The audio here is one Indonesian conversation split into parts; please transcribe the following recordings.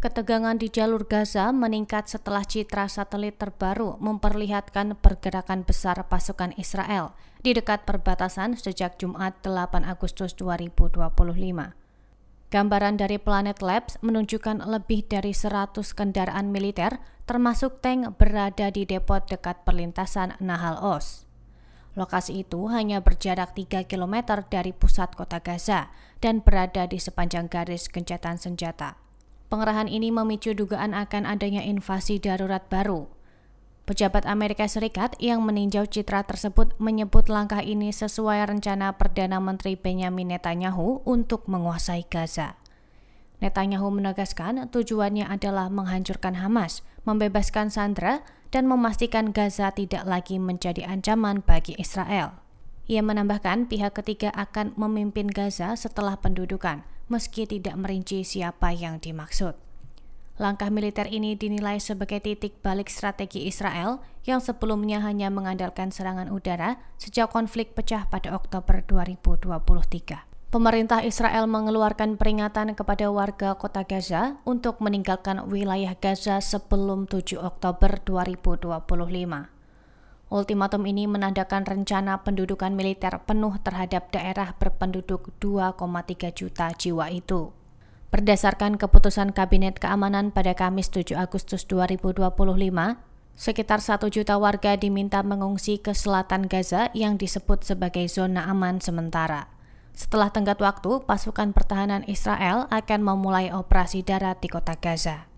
Ketegangan di jalur Gaza meningkat setelah citra satelit terbaru memperlihatkan pergerakan besar pasukan Israel di dekat perbatasan sejak Jumat 8 Agustus 2025. Gambaran dari Planet Labs menunjukkan lebih dari 100 kendaraan militer, termasuk tank, berada di depot dekat perlintasan Nahal Oz. Lokasi itu hanya berjarak 3 km dari pusat kota Gaza dan berada di sepanjang garis gencatan senjata. Pengerahan ini memicu dugaan akan adanya invasi darurat baru. Pejabat Amerika Serikat yang meninjau citra tersebut menyebut langkah ini sesuai rencana Perdana Menteri Benjamin Netanyahu untuk menguasai Gaza. Netanyahu menegaskan tujuannya adalah menghancurkan Hamas, membebaskan sandera, dan memastikan Gaza tidak lagi menjadi ancaman bagi Israel. Ia menambahkan pihak ketiga akan memimpin Gaza setelah pendudukan, meski tidak merinci siapa yang dimaksud. Langkah militer ini dinilai sebagai titik balik strategi Israel yang sebelumnya hanya mengandalkan serangan udara sejak konflik pecah pada Oktober 2023. Pemerintah Israel mengeluarkan peringatan kepada warga kota Gaza untuk meninggalkan wilayah Gaza sebelum 7 Oktober 2025. Ultimatum ini menandakan rencana pendudukan militer penuh terhadap daerah berpenduduk 2,3 juta jiwa itu. Berdasarkan keputusan Kabinet Keamanan pada Kamis 7 Agustus 2025, sekitar 1 juta warga diminta mengungsi ke selatan Gaza yang disebut sebagai zona aman sementara. Setelah tenggat waktu, pasukan pertahanan Israel akan memulai operasi darat di kota Gaza.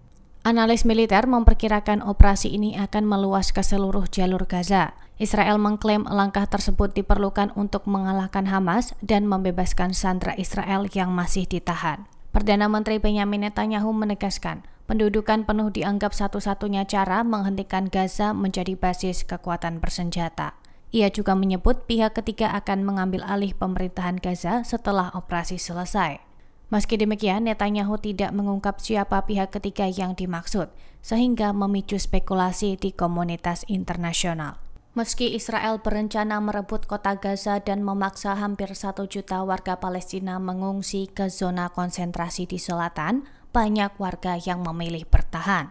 Analis militer memperkirakan operasi ini akan meluas ke seluruh jalur Gaza. Israel mengklaim langkah tersebut diperlukan untuk mengalahkan Hamas dan membebaskan sandera Israel yang masih ditahan. Perdana Menteri Benjamin Netanyahu menegaskan, pendudukan penuh dianggap satu-satunya cara menghentikan Gaza menjadi basis kekuatan bersenjata. Ia juga menyebut pihak ketiga akan mengambil alih pemerintahan Gaza setelah operasi selesai. Meski demikian, Netanyahu tidak mengungkap siapa pihak ketiga yang dimaksud, sehingga memicu spekulasi di komunitas internasional. Meski Israel berencana merebut kota Gaza dan memaksa hampir 1 juta warga Palestina mengungsi ke zona konsentrasi di selatan, banyak warga yang memilih bertahan.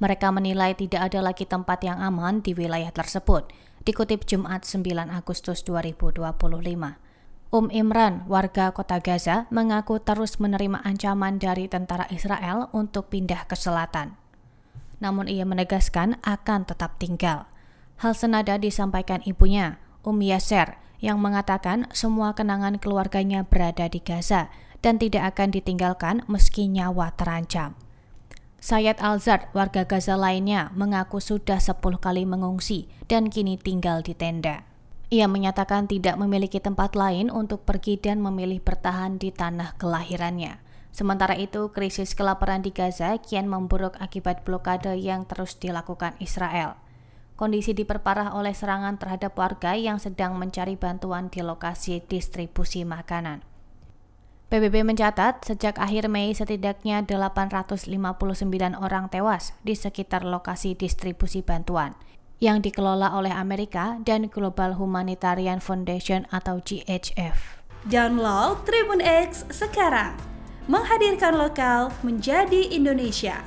Mereka menilai tidak ada lagi tempat yang aman di wilayah tersebut, dikutip Jumat 9 Agustus 2025. Imran, warga kota Gaza, mengaku terus menerima ancaman dari tentara Israel untuk pindah ke selatan. Namun ia menegaskan akan tetap tinggal. Hal senada disampaikan ibunya, Yasser, yang mengatakan semua kenangan keluarganya berada di Gaza dan tidak akan ditinggalkan meski nyawa terancam. Sayyad Al-Zard, warga Gaza lainnya, mengaku sudah 10 kali mengungsi dan kini tinggal di tenda. Ia menyatakan tidak memiliki tempat lain untuk pergi dan memilih bertahan di tanah kelahirannya. Sementara itu, krisis kelaparan di Gaza kian memburuk akibat blokade yang terus dilakukan Israel. Kondisi diperparah oleh serangan terhadap warga yang sedang mencari bantuan di lokasi distribusi makanan. PBB mencatat sejak akhir Mei setidaknya 859 orang tewas di sekitar lokasi distribusi bantuan yang dikelola oleh Amerika dan Global Humanitarian Foundation atau GHF. Download Tribun X sekarang, menghadirkan lokal menjadi Indonesia.